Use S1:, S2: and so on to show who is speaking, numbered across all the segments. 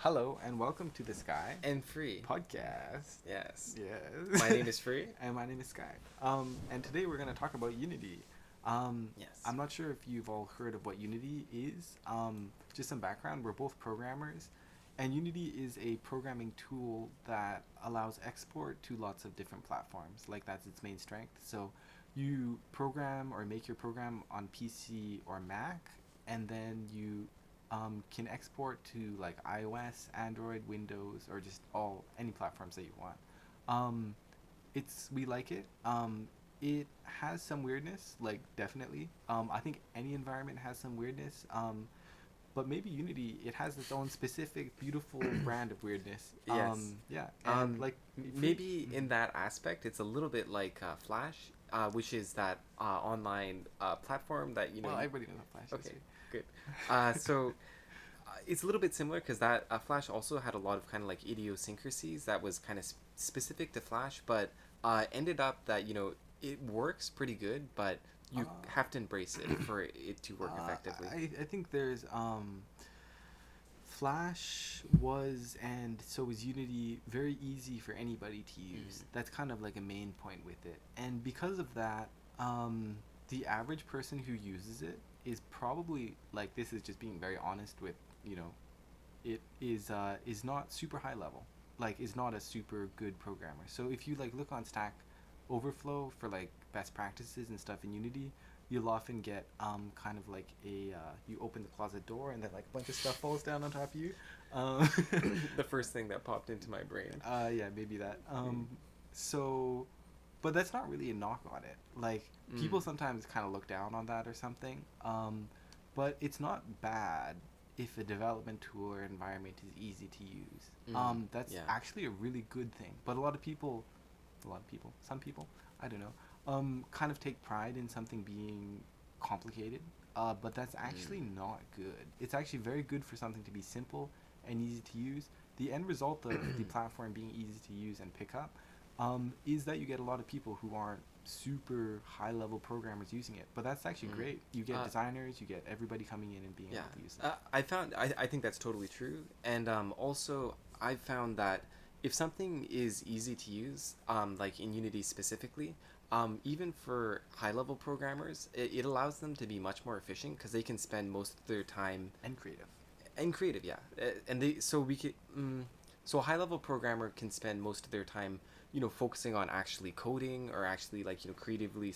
S1: Hello and welcome to the Sky
S2: And free.
S1: podcast.
S2: Yes.
S1: Yes.
S2: My name is Free.
S1: And my name is Sky. And today we're going to talk about Unity.
S2: Yes.
S1: I'm not sure if you've all heard of what Unity is. Just some background. We're both programmers, and Unity is a programming tool that allows export to lots of different platforms. Like that's its main strength. So you program or make your program on PC or Mac, and then you can export to like iOS, Android, Windows, or just all any platforms that you want. Um, it's we like it. It has some weirdness, like definitely. I think any environment has some weirdness. But maybe Unity, it has its own specific, beautiful brand of weirdness.
S2: Yes.
S1: Yeah, and like
S2: Maybe
S1: mhm.
S2: in that aspect, it's a little bit like Flash, which is that online platform that
S1: Well,
S2: you.
S1: everybody knows what Flash is,
S2: Okay, good. So it's a little bit similar because that Flash also had a lot of kind of like idiosyncrasies that was kind of specific to Flash, but ended up that it works pretty good, but you have to embrace it for it to work effectively.
S1: I think there's Flash was and so is Unity very easy for anybody to use.
S2: Mm.
S1: That's kind of like a main point with it. And because of that, the average person who uses it is probably like this is just being very honest with, you know, it is not super high level. Like is not a super good programmer. So if you like look on Stack Overflow for like best practices and stuff in Unity, you'll often get kind of like a you open the closet door and then like a bunch of stuff falls down on top of you. Um,
S2: The first thing that popped into my brain.
S1: yeah, maybe that.
S2: Mm.
S1: So, but that's not really a knock on it. Like people
S2: Mm.
S1: sometimes kind of look down on that or something. But it's not bad if a development tool or environment is easy to use.
S2: Mm.
S1: That's
S2: Yeah.
S1: actually a really good thing. But some people, I don't know, kind of take pride in something being complicated. But that's actually
S2: Mm.
S1: not good. It's actually very good for something to be simple and easy to use. The end result of the platform being easy to use and pick up is that you get a lot of people who aren't super high level programmers using it. But that's actually
S2: Mm.
S1: great. You get
S2: Uh,
S1: designers, you get everybody coming in and being
S2: yeah.
S1: able to use it.
S2: I think that's totally true. And also, I found that if something is easy to use, like in Unity specifically, even for high level programmers, it allows them to be much more efficient because they can spend most of their time
S1: And creative.
S2: and creative, yeah. And they so we could so a high level programmer can spend most of their time, focusing on actually coding or actually like creatively,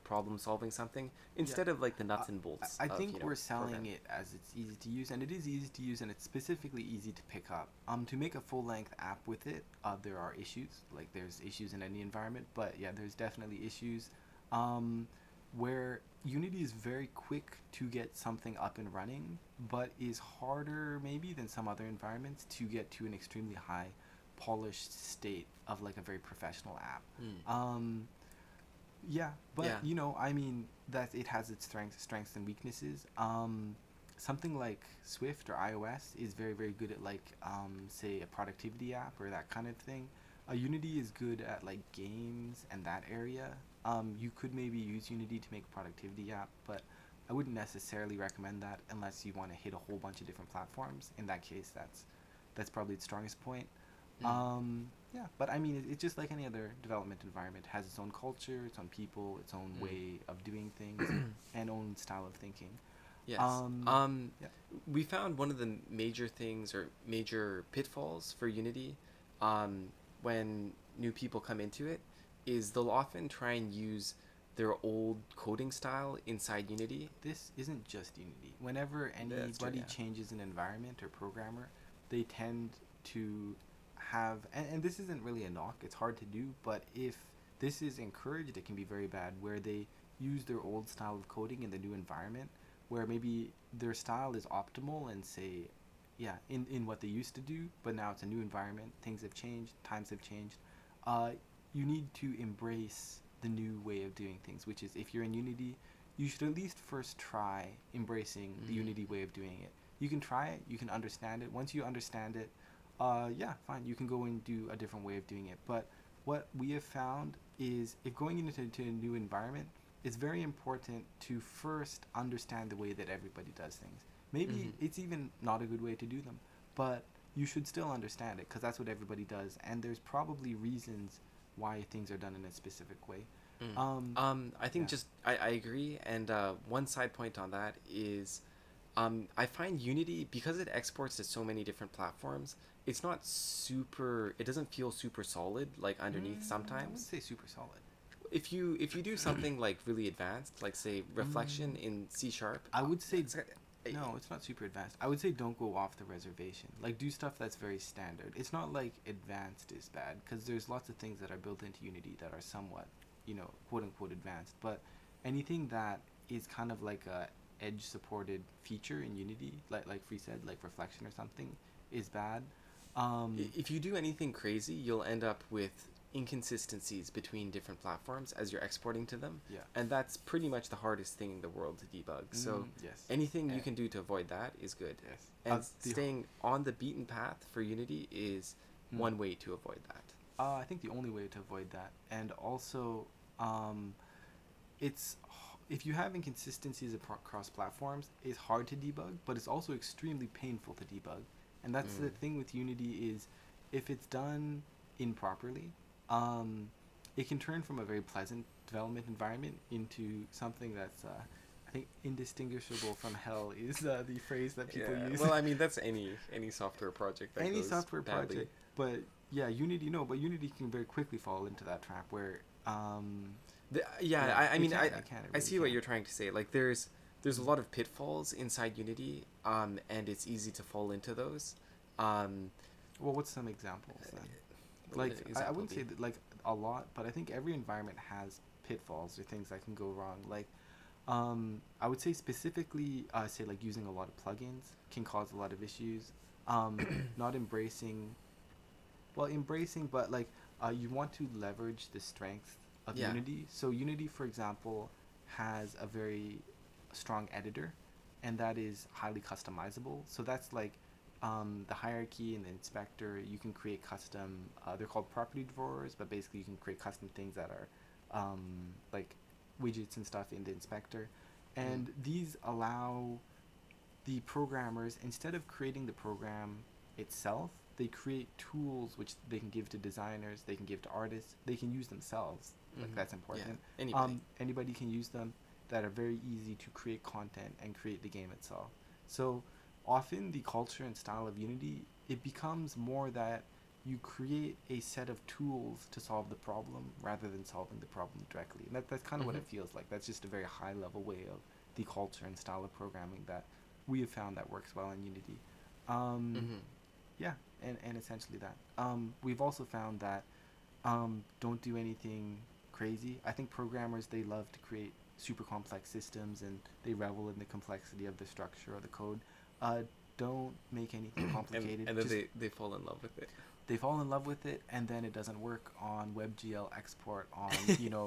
S2: problem solving something
S1: Yeah.
S2: instead of like the
S1: I,
S2: nuts and bolts
S1: I
S2: of
S1: think we're selling
S2: programming.
S1: it as it's easy to use, and it is easy to use, and it's specifically easy to pick up. To make a full length app with it, there are issues. Like there's issues in any environment, but yeah, there's definitely issues. Um, where Unity is very quick to get something up and running, but is harder maybe than some other environments to get to an extremely high polished state of like a very professional app.
S2: Mm.
S1: Um, yeah, but
S2: Yeah.
S1: I mean that it has its strengths and weaknesses. Something like Swift or iOS is very very good at like say a productivity app or that kind of thing. Unity is good at like games and that area. You could maybe use Unity to make a productivity app, but I wouldn't necessarily recommend that unless you want to hit a whole bunch of different platforms. In that case, that's probably its strongest point.
S2: Mm.
S1: Yeah, but I mean, it's just like any other development environment. It has its own culture, its own people, its own way of doing things,
S2: Mm.
S1: and own style of thinking.
S2: Yes.
S1: Um, yeah.
S2: We found one of the major things or major pitfalls for Unity, um, when new people come into it, is they'll often try and use their old coding style inside Unity.
S1: This isn't just Unity. Whenever
S2: That's true,
S1: anybody
S2: yeah.
S1: changes an environment or programmer, they tend to and this isn't really a knock, it's hard to do, but if this is encouraged, it can be very bad, where they use their old style of coding in the new environment, where maybe their style is optimal and say, yeah, in what they used to do, but now it's a new environment, things have changed, times have changed. Uh, you need to embrace the new way of doing things, which is if you're in Unity, you should at least first try embracing the
S2: Mm.
S1: Unity way of doing it. You can try it, you can understand it. Once you understand it, yeah, fine, you can go and do a different way of doing it. But what we have found is if going into a new environment, it's very important to first understand the way that everybody does things. Maybe
S2: Mm-hmm.
S1: it's even not a good way to do them, but you should still understand it because that's what everybody does, and there's probably reasons why things are done in a specific way.
S2: Mm.
S1: Um,
S2: I think
S1: yeah.
S2: just I agree, and one side point on that is, I find Unity because it exports to so many different platforms. It's not super. It doesn't feel super solid like underneath
S1: I wouldn't
S2: sometimes.
S1: say super solid.
S2: If you do something like really advanced, like say reflection in C sharp,
S1: I would say
S2: it's- uh,
S1: no, it's not super advanced. I would say don't go off the reservation. Like do stuff that's very standard. It's not like advanced is bad because there's lots of things that are built into Unity that are somewhat, quote unquote advanced. But anything that is kind of like a edge supported feature in Unity, like Free said, like reflection or something, is bad.
S2: if you do anything crazy, you'll end up with inconsistencies between different platforms as you're exporting to them,
S1: Yeah.
S2: and that's pretty much the hardest thing in the world to debug. So
S1: Yes.
S2: anything you
S1: And-
S2: can do to avoid that is good.
S1: Yes.
S2: And
S1: The-
S2: staying on the beaten path for Unity is
S1: Hmm.
S2: one way to avoid that.
S1: I think the only way to avoid that, and also, it's if you have inconsistencies across platforms, it's hard to debug, but it's also extremely painful to debug. And that's the thing with Unity is, if it's done improperly, it can turn from a very pleasant development environment into something that's, I think, indistinguishable from hell is the phrase that people use.
S2: Well, I mean that's any software project that
S1: Any
S2: goes
S1: software
S2: badly.
S1: project, but yeah, Unity no, but Unity can very quickly fall into that trap where,
S2: I
S1: it
S2: mean,
S1: can,
S2: I
S1: it can, it
S2: I see
S1: really
S2: what
S1: can.
S2: you're trying to say. Like there's a lot of pitfalls inside Unity, and it's easy to fall into those.
S1: Well, what's some examples then?
S2: What
S1: Like,
S2: would an
S1: I
S2: example
S1: wouldn't
S2: be?
S1: say that like a lot, but I think every environment has pitfalls or things that can go wrong. Like, I would say specifically, say like using a lot of plugins can cause a lot of issues. Not embracing, well, embracing, but like, you want to leverage the strength of
S2: Yeah.
S1: Unity. So Unity, for example, has a very strong editor, and that is highly customizable. So that's like, the hierarchy and the inspector. You can create custom. They're called property drawers, but basically you can create custom things that are, like widgets and stuff in the inspector, and these allow the programmers, instead of creating the program itself, they create tools which they can give to designers, they can give to artists, they can use themselves. Like
S2: Mhm.
S1: that's
S2: Yeah,
S1: important.
S2: anybody.
S1: Anybody can use them, that are very easy to create content and create the game itself. So often the culture and style of Unity, it becomes more that you create a set of tools to solve the problem rather than solving the problem directly. And that's kind of what it
S2: Mhm.
S1: feels like. That's just a very high level way of the culture and style of programming that we have found that works well in Unity.
S2: Mhm.
S1: Yeah, and essentially that. We've also found that, don't do anything crazy. I think programmers, they love to create super complex systems and they revel in the complexity of the structure or the code. Don't make anything complicated.
S2: And then
S1: Just
S2: they fall in love with it.
S1: they fall in love with it, and then it doesn't work on WebGL export on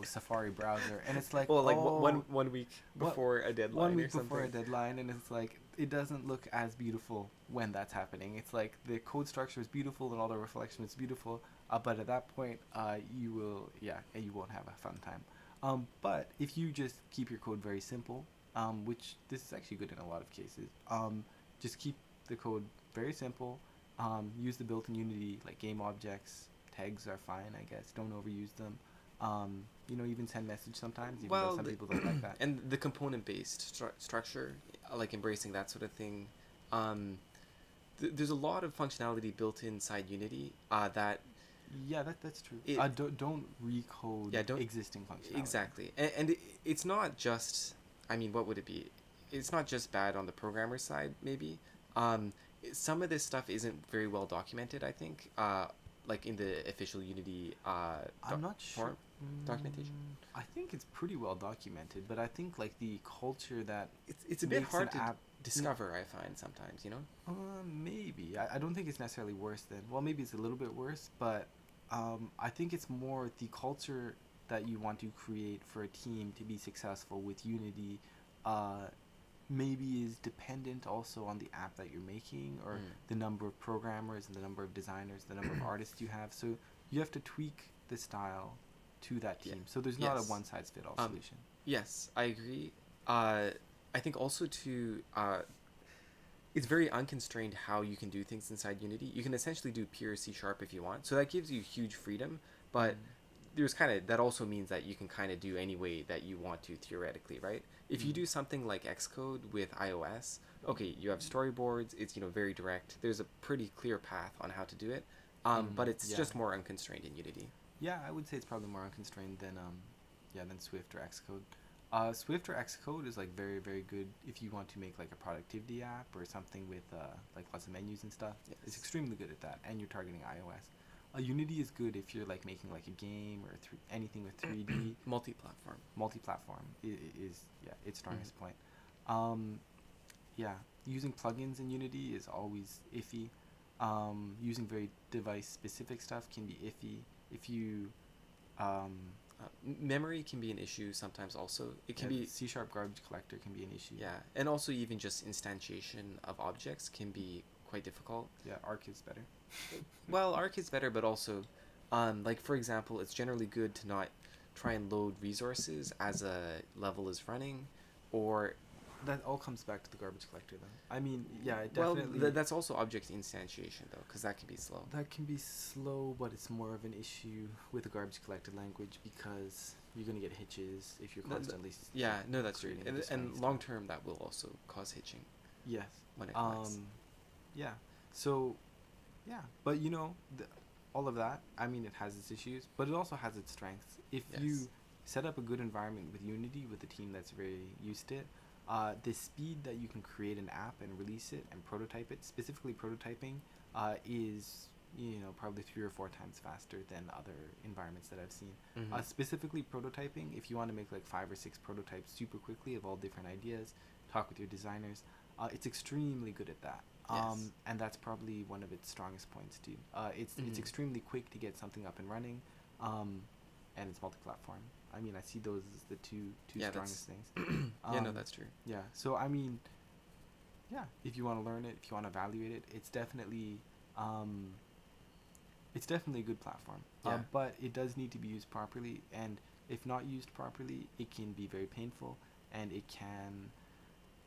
S1: Safari browser, and it's like,
S2: Well, like
S1: oh,
S2: one week
S1: what-
S2: before a deadline
S1: one
S2: or
S1: week
S2: something.
S1: before a deadline, and it's like it doesn't look as beautiful when that's happening. It's like the code structure is beautiful and all the reflection is beautiful, but at that point, you won't have a fun time. But if you just keep your code very simple, which this is actually good in a lot of cases, just keep the code very simple. Use the built-in Unity like game objects. Tags are fine, I guess. Don't overuse them. Even send message sometimes, even though some people don't like that.
S2: And the component-based structure, like embracing that sort of thing. There's a lot of functionality built inside Unity that
S1: Yeah, that's true.
S2: It-
S1: Don't recode
S2: Yeah, don't-
S1: existing functionality.
S2: exactly, and it's not just. I mean, what would it be? It's not just bad on the programmer side, maybe. Some of this stuff isn't very well documented, I think. Like in the official Unity
S1: I'm not sure.
S2: documentation.
S1: I think it's pretty well documented, but I think like the culture that
S2: It's a bit
S1: makes
S2: hard
S1: an
S2: to
S1: app.
S2: discover, I find sometimes, you know.
S1: Maybe I don't think it's necessarily worse than. Well, maybe it's a little bit worse, but I think it's more the culture that you want to create for a team to be successful with Unity. Maybe is dependent also on the app that you're making, or the number of programmers and the number of designers, the number of artists you have. So you have to tweak the style to that team.
S2: Yeah.
S1: So there's not a
S2: Yes.
S1: one size fit all solution.
S2: Yes, I agree. I think also to it's very unconstrained how you can do things inside Unity. You can essentially do pure C Sharp if you want, so that gives you huge freedom. But
S1: Mm.
S2: there's kind of that also means that you can kind of do any way that you want to theoretically, right? If you
S1: Mm.
S2: do something like Xcode with iOS, okay, you have storyboards. It's very direct. There's a pretty clear path on how to do it, but it's
S1: Yeah.
S2: just more unconstrained in Unity.
S1: Yeah, I would say it's probably more unconstrained than yeah, than Swift or Xcode. Swift or Xcode is like very very good if you want to make like a productivity app or something with like lots of menus and stuff. It's
S2: Yes.
S1: extremely good at that, and you're targeting iOS. Unity is good if you're like making like a game or anything with 3D.
S2: Multi-platform.
S1: Multi-platform is yeah its
S2: Mhm.
S1: strongest point. Um, yeah, using plugins in Unity is always iffy. Using very device specific stuff can be iffy if you um,
S2: Memory can be an issue sometimes. Also, it can
S1: yeah,
S2: be
S1: C sharp garbage collector can be an issue.
S2: yeah, and also even just instantiation of objects can be quite difficult.
S1: Yeah, Arc is better.
S2: Well, Arc is better, but also, like for example, it's generally good to not try and load resources as a level is running, or
S1: That all comes back to the garbage collector, though. I mean, yeah, it
S2: well,
S1: definitely
S2: that's also object instantiation though, because that can be slow.
S1: that can be slow, but it's more of an issue with the garbage collector language because you're gonna get hitches if you're
S2: No,
S1: constantly
S2: yeah, no, that's true,
S1: creating
S2: and
S1: displaying
S2: long
S1: stuff.
S2: term that will also cause hitching
S1: Yes.
S2: when it collects.
S1: Yeah. So, yeah, but all of that. I mean, it has its issues, but it also has its strengths. If you
S2: Yes.
S1: set up a good environment with Unity with a team that's very used to it, the speed that you can create an app and release it and prototype it, specifically prototyping, is probably 3 or 4 times faster than other environments that I've seen.
S2: Mm-hmm.
S1: Specifically prototyping, if you want to make like 5 or 6 prototypes super quickly of all different ideas, talk with your designers, it's extremely good at that.
S2: Yes.
S1: And that's probably one of its strongest points too. It's
S2: Mm-hmm.
S1: extremely quick to get something up and running, um, and it's multi-platform. I mean, I see those as the two
S2: Yeah,
S1: strongest
S2: that's
S1: things.
S2: yeah, no,
S1: Um,
S2: that's true.
S1: yeah. So I mean, yeah. If you want to learn it, if you want to evaluate it, um, it's definitely a good platform.
S2: Yeah.
S1: But it does need to be used properly, and if not used properly, it can be very painful, and it can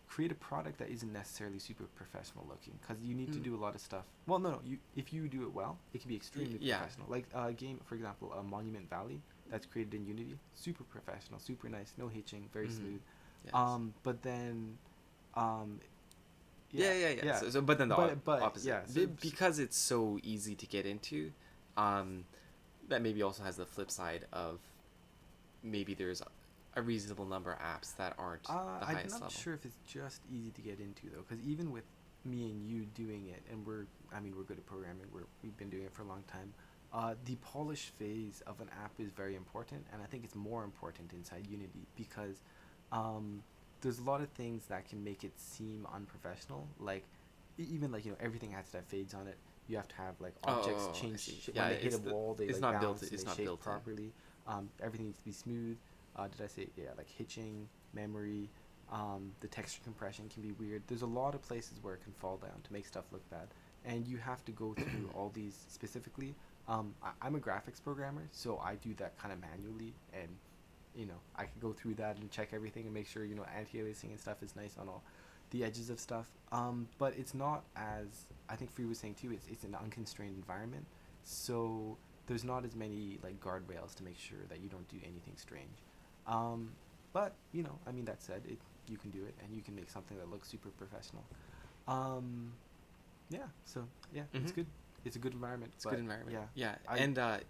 S1: create a product that isn't necessarily super professional looking because you need to
S2: Mm.
S1: do a lot of stuff. Well, no, you if you do it well, it can be extremely
S2: Yeah.
S1: professional. Like a game, for example, Monument Valley that's created in Unity, super professional, super nice, no hitching, very
S2: Mm-hmm.
S1: smooth.
S2: Yes.
S1: But then, um,
S2: Yeah,
S1: yeah,
S2: yeah, yeah.
S1: yeah,
S2: But then the
S1: but
S2: opposite.
S1: yeah, so
S2: Because it's so easy to get into, um, that maybe also has the flip side of maybe there's a reasonable number of apps that aren't the
S1: I'm
S2: highest
S1: not
S2: level.
S1: sure if it's just easy to get into though, because even with me and you doing it, and I mean, we're good at programming. We've been doing it for a long time. The polish phase of an app is very important, and I think it's more important inside Unity because um, there's a lot of things that can make it seem unprofessional. Like even like everything has to have fades on it. You have to have like objects
S2: I
S1: change
S2: see.
S1: when
S2: Yeah,
S1: they hit a wall. They
S2: it's
S1: like
S2: not built.
S1: bounce and
S2: It's
S1: they
S2: not
S1: shake
S2: built in.
S1: properly. Everything needs to be smooth. Did I say yeah? Like hitching, memory, the texture compression can be weird. There's a lot of places where it can fall down to make stuff look bad, and you have to go through all these specifically. I'm a graphics programmer, so I do that kind of manually, and I can go through that and check everything and make sure anti-aliasing and stuff is nice on all the edges of stuff. But it's not as I think Free was saying too. It's an unconstrained environment, so there's not as many like guardrails to make sure that you don't do anything strange. Um, but I mean, that said, you can do it and you can make something that looks super professional. Um, yeah. So yeah, it's
S2: Mm-hmm.
S1: good. It's a good environment.
S2: It's a
S1: but
S2: good environment.
S1: Yeah.
S2: Yeah,
S1: I.
S2: and
S1: Mhm.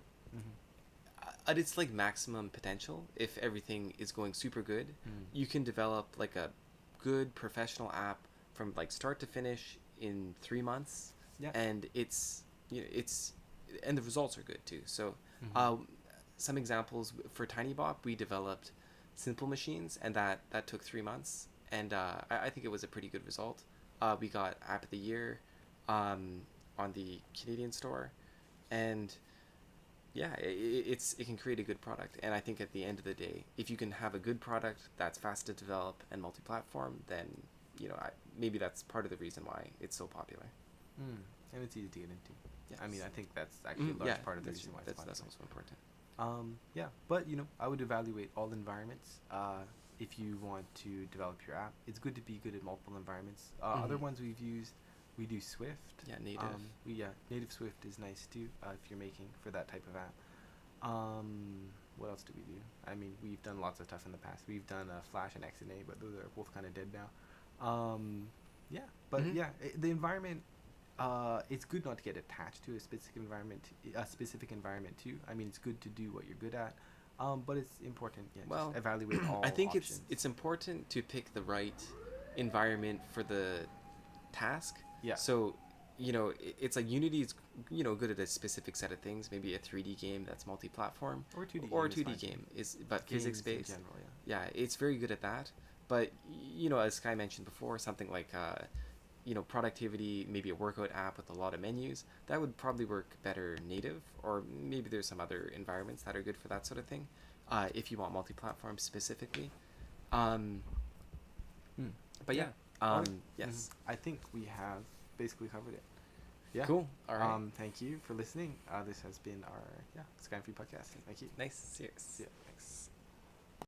S2: at its like maximum potential, if everything is going super good,
S1: Mm.
S2: you can develop like a good professional app from like start to finish in 3 months,
S1: Yeah.
S2: and it's and the results are good too. So,
S1: Mhm.
S2: some examples for TinyBot, we developed simple machines, and that took 3 months, and I think it was a pretty good result. We got App of the Year, um, on the Canadian store, and yeah, it can create a good product. And I think at the end of the day, if you can have a good product that's fast to develop and multi-platform, then maybe that's part of the reason why it's so popular.
S1: Mm. And it's easy to get into.
S2: Yes.
S1: I mean, I think that's actually a large
S2: Yeah,
S1: part of the
S2: that's
S1: reason
S2: true.
S1: why it's
S2: That's
S1: popular.
S2: also important.
S1: Yeah, but I would evaluate all environments. if you want to develop your app, it's good to be good at multiple environments. Other
S2: Mhm.
S1: ones we've used, we do Swift.
S2: Yeah, native.
S1: Native Swift is nice too if you're making for that type of app. What else do we do? I mean, we've done lots of stuff in the past. We've done Flash and XNA, but those are both kind of dead now. Yeah, but
S2: Mhm.
S1: yeah, the environment. It's good not to get attached to a specific environment too. I mean, it's good to do what you're good at, but it's important. Yeah,
S2: Well,
S1: just evaluate all
S2: I think
S1: options.
S2: it's important to pick the right environment for the task.
S1: Yeah.
S2: So, it's like Unity is, good at a specific set of things. Maybe a 3D game that's multi-platform,
S1: Or a 2D
S2: or a
S1: game is
S2: 2D
S1: fine.
S2: game is, but
S1: Games in
S2: physics-based.
S1: general, yeah.
S2: Yeah, it's very good at that. But as Sky mentioned before, something like productivity, maybe a workout app with a lot of menus, that would probably work better native, or maybe there's some other environments that are good for that sort of thing. If you want multi-platform specifically. Um, but yeah,
S1: Alright.
S2: yes.
S1: I think we have basically covered it. Yeah.
S2: Cool. All right.
S1: Thank you for listening. This has been our Sky and Free podcast. Thank you.
S2: Nice. Cheers.
S1: See ya.